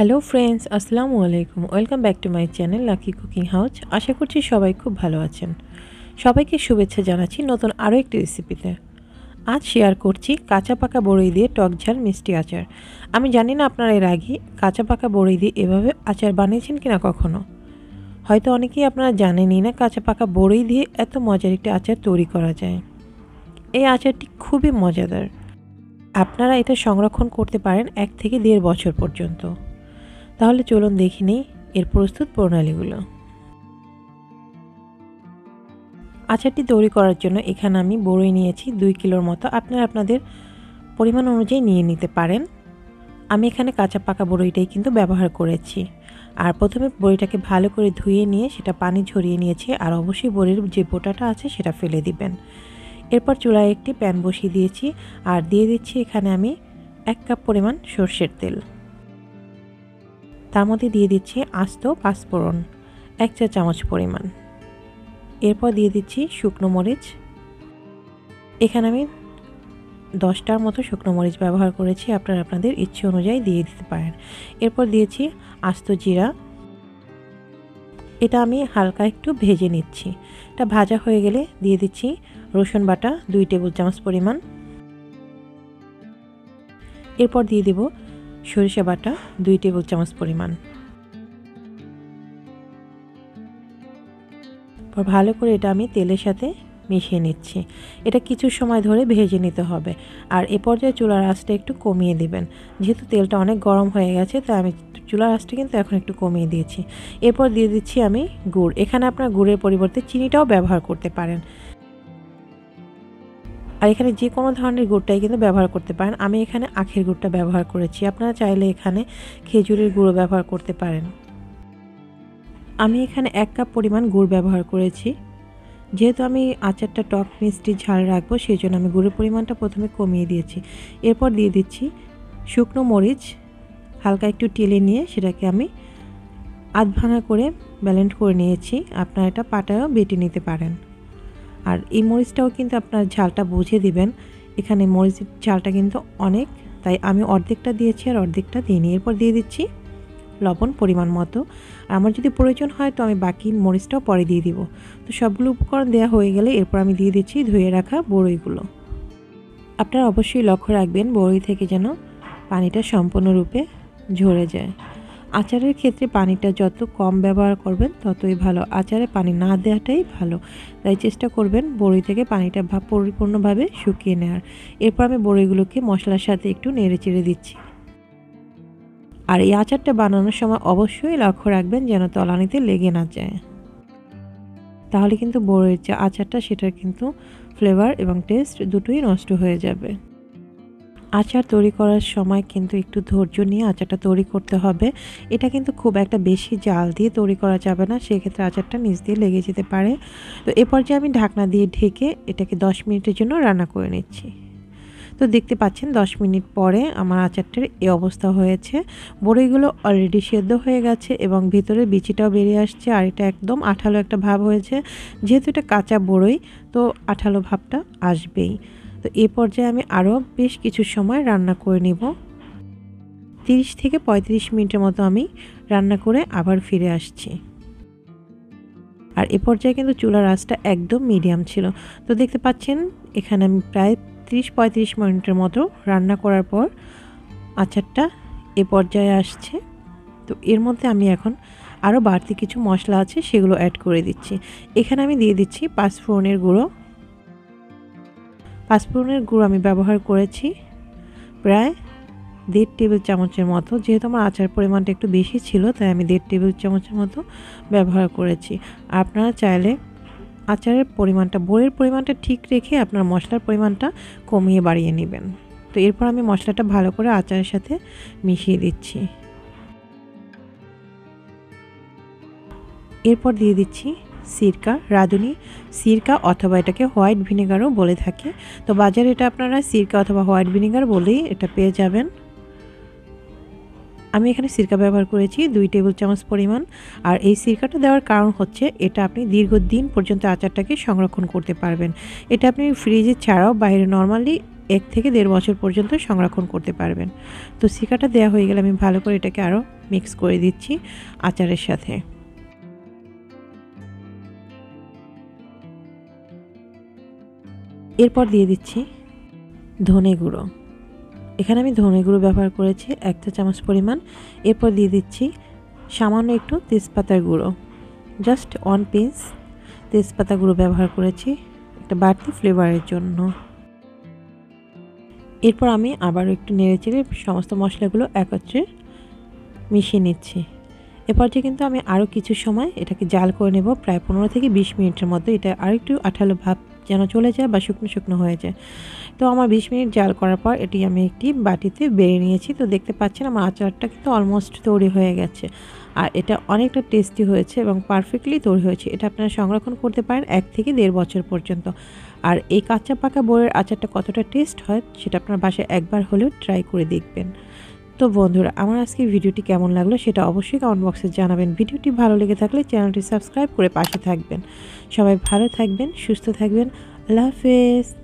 Hello friends, আসসালামু আলাইকুম। Welcome back to my channel Lucky Cooking House. আশা করছি সবাই খুব ভালো আছেন। সবাইকে শুভেচ্ছা জানাচ্ছি নতুন আরও একটি রেসিপিতে। আজ শেয়ার করছি কাঁচা পাকা বড়ই দিয়ে টক ঝাল মিষ্টি আচার। আমি জানি না আপনারা এর আগে কাঁচা পাকা বড়ই দিয়ে এভাবে আচার বানিয়েছেন কিনা কখনো। হয়তো অনেকেই আপনারা জানেনই না কাঁচা পাকা বড়ই দিয়ে এত মজার একটি আচার তৈরি করা যায়। এই আচারটি খুবই মজাদার। আপনারা এটা সংরক্ষণ করতে পারেন 1 থেকে 1.5 বছর পর্যন্ত। তাহলে চলুন দেখে নিই এর প্রস্তুত প্রণালীগুলো। আচারটি তৈরি করার জন্য এখানে আমি বড়ই নিয়েছি 2 কিলোর মতো। আপনারা আপনাদের পরিমাণ অনুযায়ী নিয়ে নিতে পারেন। আমি এখানে কাঁচা পাকা বড়ইটাই কিন্তু ব্যবহার করেছি। আর প্রথমে বড়িটাকে ভালো করে ধুয়ে নিয়ে সেটা পানি ঝরিয়ে নিয়েছি। আর অবশ্যই বড়ির যে বোটাটা আছে সেটা ফেলে দিবেন। এরপর চুলায় একটি প্যান বসিয়ে দিয়েছি আর দিয়ে দিচ্ছি এখানে আমি 1 কাপ পরিমাণ সরষের তেল। তার মধ্যে দিয়ে দিচ্ছি আস্ত 5 ফোড়ন 1 চা চামচ পরিমাণ। এরপর দিয়ে দিচ্ছি শুকনো মরিচ। এখানে আমি 10টার মতো শুকনো মরিচ ব্যবহার করেছি, আপনারা আপনাদের ইচ্ছে অনুযায়ী দিয়ে দিতে পারেন। এরপর দিয়েছি আস্ত জিরা। এটা আমি হালকা একটু ভেজে নিচ্ছি। এটা ভাজা হয়ে গেলে দিয়ে দিচ্ছি রসুন বাটা 2 টেবিল চামচ পরিমাণ। এরপর দিয়ে দেব সরিষা বাটা 2 টেবিল চামচ পরিমাণ। ভালো করে এটা আমি তেলের সাথে মিশিয়ে নিচ্ছি। এটা কিছু সময় ধরে ভেজে নিতে হবে। আর এ পর্যায়ে চুলার আঁচটা একটু কমিয়ে দিবেন। যেহেতু তেলটা অনেক গরম হয়ে গেছে তাই আমি চুলার আঁচটা কিন্তু এখন একটু কমিয়ে দিয়েছি। এরপর দিয়ে দিচ্ছি আমি গুড়। এখানে আপনার গুড়ের পরিবর্তে চিনিটাও ব্যবহার করতে পারেন। আর এখানে যে কোনো ধরনের গুড়টাই কিন্তু ব্যবহার করতে পারেন। আমি এখানে আখের গুড়টা ব্যবহার করেছি, আপনারা চাইলে এখানে খেজুরের গুঁড়ো ব্যবহার করতে পারেন। আমি এখানে 1 কাপ পরিমাণ গুড় ব্যবহার করেছি। যেহেতু আমি আচারটা টক মিষ্টি ঝাল রাখবো সেই জন্য আমি গুড়ের পরিমাণটা প্রথমে কমিয়ে দিয়েছি। এরপর দিয়ে দিচ্ছি শুকনো মরিচ হালকা একটু টেলে নিয়ে সেটাকে আমি আধ ভাঙা করে ব্লেন্ড করে নিয়েছি। আপনারা এটা পাটায়ও বেটে নিতে পারেন। আর এই মরিচটাও কিন্তু আপনার ঝালটা বুঝে দিবেন। এখানে মরিচের ঝালটা কিন্তু অনেক, তাই আমি অর্ধেকটা দিয়েছি আর অর্ধেকটা দিইনি। এরপর দিয়ে দিচ্ছি লবণ পরিমাণ মতো। আর আমার যদি প্রয়োজন হয় তো আমি বাকি মরিচটাও পরে দিয়ে দিব। তো সবগুলো উপকরণ দেওয়া হয়ে গেলে এরপর আমি দিয়ে দিচ্ছি ধুয়ে রাখা বড়ইগুলো। আপনারা অবশ্যই লক্ষ্য রাখবেন বড়ই থেকে যেন পানিটা সম্পূর্ণরূপে ঝরে যায়। আচারের ক্ষেত্রে পানিটা যত কম ব্যবহার করবেন ততই ভালো। আচারে পানি না দেওয়াটাই ভালো, তাই চেষ্টা করবেন বড়ই থেকে পানিটা পরিপূর্ণভাবে শুকিয়ে নেওয়ার। এরপর আমি বড়ইগুলোকে মশলার সাথে একটু নেড়ে চেড়ে দিচ্ছি। আর এই আচারটা বানানোর সময় অবশ্যই লক্ষ্য রাখবেন যেন তলানিতে লেগে না যায়, তাহলে কিন্তু বড়ইয়ের যে আচারটা সেটার কিন্তু ফ্লেভার এবং টেস্ট দুটোই নষ্ট হয়ে যাবে। আচার তৈরি করার সময় কিন্তু একটু ধৈর্য নিয়ে আচারটা তৈরি করতে হবে। এটা কিন্তু খুব একটা বেশি জাল দিয়ে তৈরি করা যাবে না, সেক্ষেত্রে আচারটা নিচ দিয়ে লেগে যেতে পারে। তো এ পর্যায়ে আমি ঢাকনা দিয়ে ঢেকে এটাকে 10 মিনিটের জন্য রান্না করে নিচ্ছি। তো দেখতে পাচ্ছেন 10 মিনিট পরে আমার আচারটার এই অবস্থা হয়েছে। বড়ইগুলো অলরেডি সেদ্ধ হয়ে গেছে এবং ভিতরে বিচিটাও বেরিয়ে আসছে। আর এটা একদম আঠালো একটা ভাব হয়েছে। যেহেতু এটা কাঁচা বড়ই তো আঠালো ভাবটা আসবেই। তো এই পর্যায়ে আমি আরও বেশ কিছু সময় রান্না করে নিব। 30 থেকে 35 মিনিটের মতো আমি রান্না করে আবার ফিরে আসছি। আর এ পর্যায়ে কিন্তু চুলার আঁচটা একদম মিডিয়াম ছিল। তো দেখতে পাচ্ছেন এখানে আমি প্রায় 30-35 মিনিটের মতো রান্না করার পর আচারটা এ পর্যায়ে আসছে। তো এর মধ্যে আমি এখন আরও বাড়তি কিছু মশলা আছে সেগুলো অ্যাড করে দিচ্ছি। এখানে আমি দিয়ে দিচ্ছি 5 ফোড়নের গুঁড়ো। 5 ফোড়নের গুঁড়ো আমি ব্যবহার করেছি প্রায় 1.5 টেবিল চামচের মতো। যেহেতু আমার আচার পরিমাণটা একটু বেশি ছিল তাই আমি 1.5 টেবিল চামচের মতো ব্যবহার করেছি। আপনারা চাইলে আচারের পরিমাণটা বড়ির পরিমাণটা ঠিক রেখে আপনার মশলার পরিমাণটা কমিয়ে বাড়িয়ে নেবেন। তো এরপর আমি মশলাটা ভালো করে আচারের সাথে মিশিয়ে দিচ্ছি। এরপর দিয়ে দিচ্ছি সিরকা, রাঁধুনি সিরকা অথবা এটাকে হোয়াইট ভিনেগারও বলে থাকে। তো বাজারে এটা আপনারা সিরকা অথবা হোয়াইট ভিনেগার বলেই এটা পেয়ে যাবেন। আমি এখানে সিরকা ব্যবহার করেছি 2 টেবিল চামচ পরিমাণ। আর এই সিরকাটা দেওয়ার কারণ হচ্ছে এটা আপনি দীর্ঘদিন পর্যন্ত আচারটাকে সংরক্ষণ করতে পারবেন। এটা আপনি ফ্রিজে ছাড়াও বাইরে নর্মালি 1 থেকে 1.5 বছর পর্যন্ত সংরক্ষণ করতে পারবেন। তো সিকাটা দেওয়া হয়ে গেলে আমি ভালো করে এটাকে আরও মিক্স করে দিচ্ছি আচারের সাথে। এরপর দিয়ে দিচ্ছি ধনে গুঁড়ো। এখানে আমি ধনে গুঁড়ো ব্যবহার করেছি 1 চা চামচ পরিমাণ। এরপর দিয়ে দিচ্ছি সামান্য একটু তেজপাতার গুঁড়ো, জাস্ট 1 পিঞ্চ তেজপাতা গুঁড়ো ব্যবহার করেছি একটা বাড়তি ফ্লেভারের জন্য। এরপর আমি আবারও একটু নেড়েচেড়ে সমস্ত মশলাগুলো একত্রে মিশিয়ে নিচ্ছি। এরপর যে কিন্তু আমি আরও কিছু সময় এটাকে জাল করে নেব, প্রায় 15 থেকে 20 মিনিটের মতো। এটা আর একটু আঠালো ভাব যেন চলে যায় বা শুকনো শুকনো হয়ে যায়। তো আমার 20 মিনিট জাল করার পর এটি আমি একটি বাটিতে বেড়ে নিয়েছি। তো দেখতে পাচ্ছেন আমার আচারটা কিন্তু অলমোস্ট তৈরি হয়ে গেছে, আর এটা অনেকটা টেস্টি হয়েছে এবং পারফেক্টলি তৈরি হয়েছে। এটা আপনারা সংরক্ষণ করতে পারেন 1 থেকে 1.5 বছর পর্যন্ত। আর এই কাঁচা পাকা বড়ইয়ের আচারটা কতটা টেস্ট হয় সেটা আপনার বাসায় একবার হলেও ট্রাই করে দেখবেন। তো বন্ধুরা, আমার আজকের ভিডিওটি কেমন লাগলো সেটা অবশ্যই কমেন্ট বক্সে জানাবেন। ভিডিওটি ভালো লেগে থাকলে চ্যানেলটি সাবস্ক্রাইব করে পাশে থাকবেন। সবাই ভালো থাকবেন, সুস্থ থাকবেন। আল্লাহ হাফেজ।